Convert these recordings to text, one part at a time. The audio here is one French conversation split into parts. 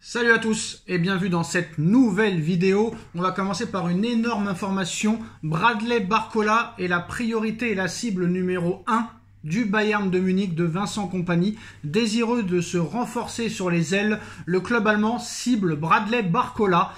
Salut à tous et bienvenue dans cette nouvelle vidéo. On va commencer par une énorme information. Bradley Barcola est la priorité et la cible numéro 1 du Bayern de Munich de Vincent Kompany. Désireux de se renforcer sur les ailes, le club allemand cible Bradley Barcola.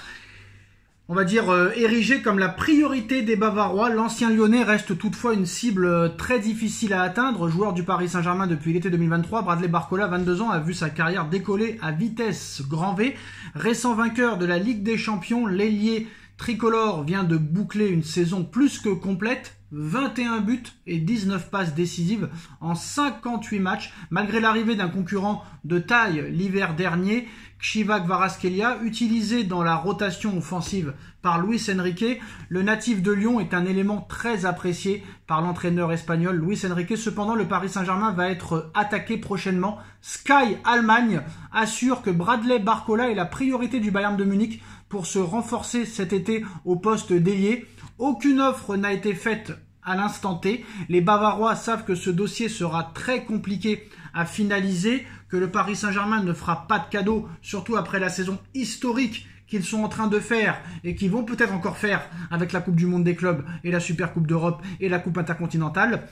On va dire érigé comme la priorité des Bavarois. L'ancien Lyonnais reste toutefois une cible très difficile à atteindre. Joueur du Paris Saint-Germain depuis l'été 2023, Bradley Barcola, 22 ans, a vu sa carrière décoller à vitesse grand V. Récent vainqueur de la Ligue des Champions, l'ailier tricolore vient de boucler une saison plus que complète. 21 buts et 19 passes décisives en 58 matchs, malgré l'arrivée d'un concurrent de taille l'hiver dernier, Kshivak Kvaratskhelia, utilisé dans la rotation offensive par Luis Enrique. Le natif de Lyon est un élément très apprécié par l'entraîneur espagnol Luis Enrique. Cependant, le Paris Saint-Germain va être attaqué prochainement. Sky Allemagne assure que Bradley Barcola est la priorité du Bayern de Munich pour se renforcer cet été au poste d'ailier. Aucune offre n'a été faite à l'instant T. Les Bavarois savent que ce dossier sera très compliqué à finaliser, que le Paris Saint-Germain ne fera pas de cadeau, surtout après la saison historique qu'ils sont en train de faire et qu'ils vont peut-être encore faire avec la Coupe du Monde des clubs et la Super Coupe d'Europe et la Coupe intercontinentale.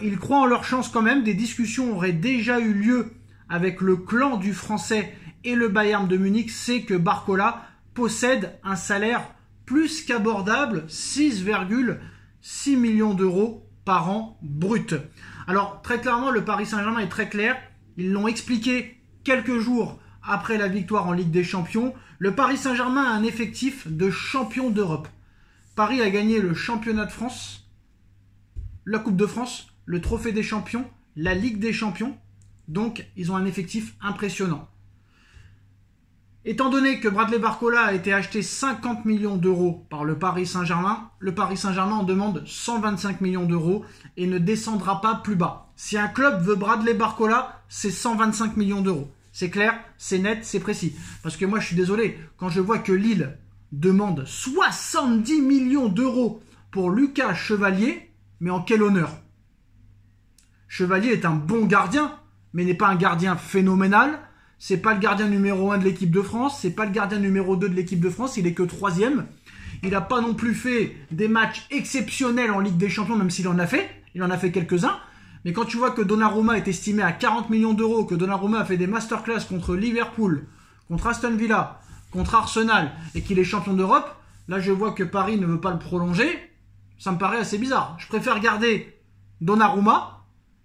Ils croient en leur chance quand même. Des discussions auraient déjà eu lieu avec le clan du Français et le Bayern de Munich. C'est que Barcola possède un salaire plus qu'abordable, 6,6 millions d'euros par an brut. Alors très clairement, le Paris Saint-Germain est très clair. Ils l'ont expliqué quelques jours après la victoire en Ligue des Champions. Le Paris Saint-Germain a un effectif de champion d'Europe. Paris a gagné le championnat de France, la Coupe de France, le Trophée des Champions, la Ligue des Champions. Donc ils ont un effectif impressionnant. Étant donné que Bradley Barcola a été acheté 50 millions d'euros par le Paris Saint-Germain, le Paris Saint-Germain en demande 125 millions d'euros et ne descendra pas plus bas. Si un club veut Bradley Barcola, c'est 125 millions d'euros. C'est clair, c'est net, c'est précis. Parce que moi, je suis désolé, quand je vois que Lille demande 70 millions d'euros pour Lucas Chevalier, mais en quel honneur? Chevalier est un bon gardien, mais n'est pas un gardien phénoménal. C'est pas le gardien numéro 1 de l'équipe de France, c'est pas le gardien numéro 2 de l'équipe de France, il est que 3e. Il n'a pas non plus fait des matchs exceptionnels en Ligue des Champions, même s'il en a fait. Il en a fait quelques-uns. Mais quand tu vois que Donnarumma est estimé à 40 millions d'euros, que Donnarumma a fait des masterclass contre Liverpool, contre Aston Villa, contre Arsenal, et qu'il est champion d'Europe, là je vois que Paris ne veut pas le prolonger. Ça me paraît assez bizarre. Je préfère garder Donnarumma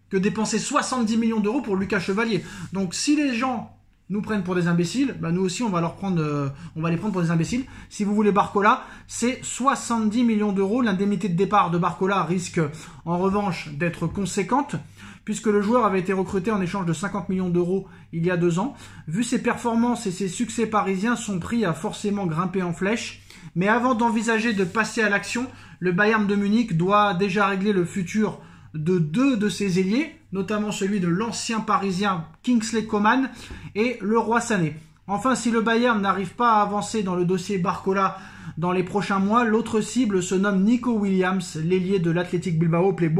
que dépenser 70 millions d'euros pour Lucas Chevalier. Donc si les gens nous prennent pour des imbéciles, bah nous aussi on va les prendre pour des imbéciles. Si vous voulez Barcola, c'est 70 millions d'euros. L'indemnité de départ de Barcola risque en revanche d'être conséquente, puisque le joueur avait été recruté en échange de 50 millions d'euros il y a 2 ans. Vu ses performances et ses succès parisiens, son prix a forcément grimpé en flèche. Mais avant d'envisager de passer à l'action, le Bayern de Munich doit déjà régler le futur de 2 de ses ailiers, notamment celui de l'ancien parisien Kingsley Coman et Leroy Sané. Enfin, si le Bayern n'arrive pas à avancer dans le dossier Barcola dans les prochains mois, l'autre cible se nomme Nico Williams, l'ailier de l'Athletic Bilbao, plaît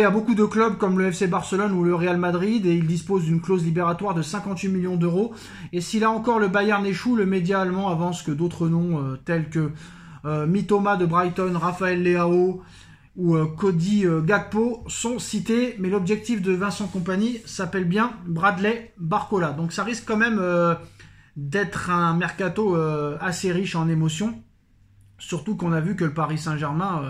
à beaucoup de clubs comme le FC Barcelone ou le Real Madrid, et il dispose d'une clause libératoire de 58 millions d'euros. Et si là encore le Bayern échoue, le média allemand avance que d'autres noms tels que Mitoma de Brighton, Raphaël Leao ou Cody Gakpo sont cités, mais l'objectif de Vincent Kompany s'appelle bien Bradley Barcola. Donc ça risque quand même d'être un mercato assez riche en émotions, surtout qu'on a vu que le Paris Saint-Germain,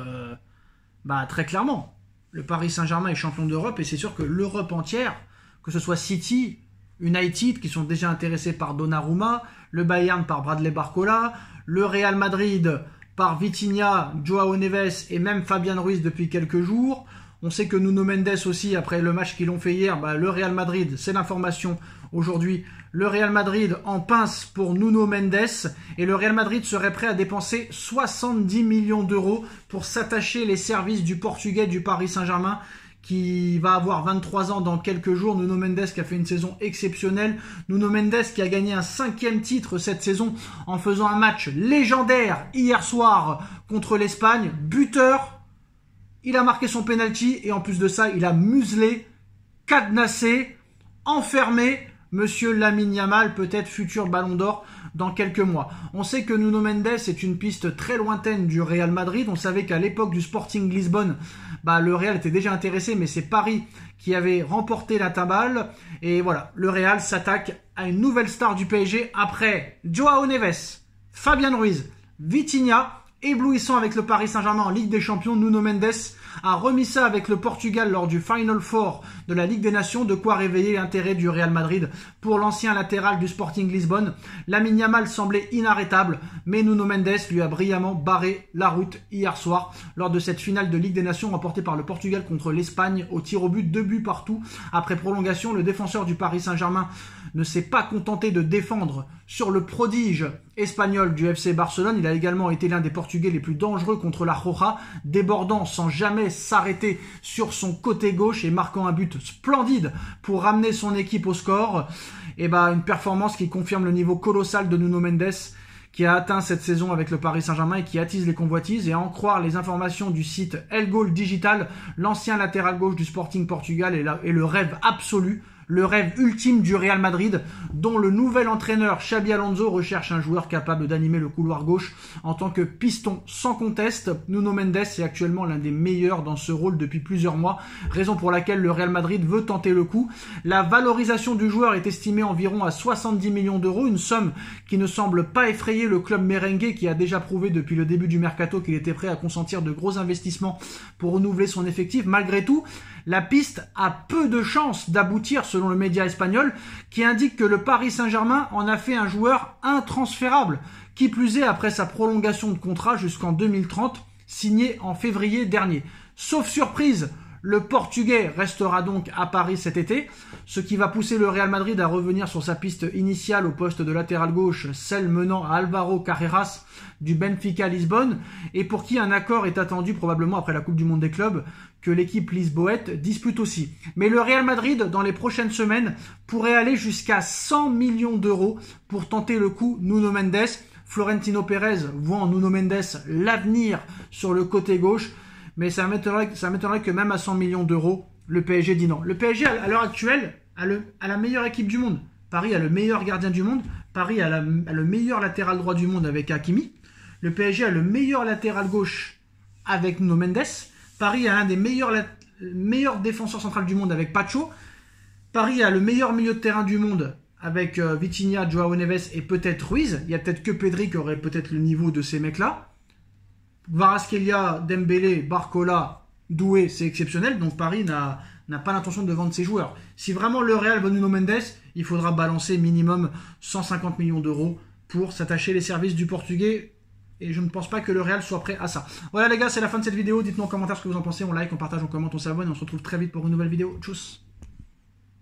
très clairement, le Paris Saint-Germain est champion d'Europe, et c'est sûr que l'Europe entière, que ce soit City, United, qui sont déjà intéressés par Donnarumma, le Bayern par Bradley Barcola, le Real Madrid par Vitinha, Joao Neves et même Fabian Ruiz depuis quelques jours. On sait que Nuno Mendes aussi, après le match qu'ils ont fait hier, le Real Madrid, c'est l'information aujourd'hui, le Real Madrid en pince pour Nuno Mendes, et le Real Madrid serait prêt à dépenser 70 millions d'euros pour s'attacher les services du Portugais du Paris Saint-Germain, qui va avoir 23 ans dans quelques jours. Nuno Mendes qui a fait une saison exceptionnelle. Nuno Mendes qui a gagné un 5e titre cette saison en faisant un match légendaire hier soir contre l'Espagne. Buteur, il a marqué son penalty et en plus de ça, il a muselé, cadenassé, enfermé Monsieur Lamine Yamal, peut-être futur Ballon d'Or dans quelques mois. On sait que Nuno Mendes est une piste très lointaine du Real Madrid. On savait qu'à l'époque du Sporting Lisbonne, le Real était déjà intéressé, mais c'est Paris qui avait remporté la timbale. Et voilà, le Real s'attaque à une nouvelle star du PSG après Joao Neves, Fabian Ruiz, Vitinha. Éblouissant avec le Paris Saint-Germain en Ligue des Champions, Nuno Mendes a remis ça avec le Portugal lors du Final Four de la Ligue des Nations, de quoi réveiller l'intérêt du Real Madrid pour l'ancien latéral du Sporting Lisbonne. Lamine Yamal semblait inarrêtable, mais Nuno Mendes lui a brillamment barré la route hier soir lors de cette finale de Ligue des Nations remportée par le Portugal contre l'Espagne au tir au but, 2 buts partout. Après prolongation, le défenseur du Paris Saint-Germain ne s'est pas contenté de défendre sur le prodige espagnol du FC Barcelone. Il a également été l'un des Portugais les plus dangereux contre la Roja, débordant sans jamais s'arrêter sur son côté gauche et marquant un but splendide pour ramener son équipe au score. Et une performance qui confirme le niveau colossal de Nuno Mendes, qui a atteint cette saison avec le Paris Saint-Germain et qui attise les convoitises. Et à en croire les informations du site El Gol Digital, l'ancien latéral gauche du Sporting Portugal est le rêve absolu, le rêve ultime du Real Madrid, dont le nouvel entraîneur Xabi Alonso recherche un joueur capable d'animer le couloir gauche en tant que piston sans conteste. Nuno Mendes est actuellement l'un des meilleurs dans ce rôle depuis plusieurs mois, raison pour laquelle le Real Madrid veut tenter le coup. La valorisation du joueur est estimée environ à 70 millions d'euros, une somme qui ne semble pas effrayer le club merengue, qui a déjà prouvé depuis le début du mercato qu'il était prêt à consentir de gros investissements pour renouveler son effectif. Malgré tout, la piste a peu de chances d'aboutir selon le média espagnol, qui indique que le Paris Saint-Germain en a fait un joueur intransférable, qui plus est après sa prolongation de contrat jusqu'en 2030, signée en février dernier. Sauf surprise, le Portugais restera donc à Paris cet été, ce qui va pousser le Real Madrid à revenir sur sa piste initiale au poste de latéral gauche, celle menant à Álvaro Carreras du Benfica Lisbonne, et pour qui un accord est attendu probablement après la Coupe du Monde des clubs, que l'équipe lisboète dispute aussi. Mais le Real Madrid, dans les prochaines semaines, pourrait aller jusqu'à 100 millions d'euros pour tenter le coup Nuno Mendes. Florentino Pérez voit en Nuno Mendes l'avenir sur le côté gauche, mais ça m'étonnerait que même à 100 millions d'euros, le PSG dit non. Le PSG, à l'heure actuelle, a la meilleure équipe du monde. Paris a le meilleur gardien du monde. Paris a le meilleur latéral droit du monde avec Hakimi. Le PSG a le meilleur latéral gauche avec Nuno Mendes. Paris a l'un des meilleurs défenseurs centrales du monde avec Pacho. Paris a le meilleur milieu de terrain du monde avec Vitinha, Joao Neves et peut-être Ruiz. Il n'y a peut-être que Pedri qui aurait peut-être le niveau de ces mecs-là. Kvaratskhelia, Dembélé, Barcola, Doué, c'est exceptionnel. Donc Paris n'a pas l'intention de vendre ses joueurs. Si vraiment le Real veut Nuno Mendes, il faudra balancer minimum 150 millions d'euros pour s'attacher les services du Portugais. Et je ne pense pas que le Real soit prêt à ça. Voilà les gars, c'est la fin de cette vidéo. Dites-nous en commentaire ce que vous en pensez. On like, on partage, on commente, on s'abonne. Et on se retrouve très vite pour une nouvelle vidéo. Tchuss.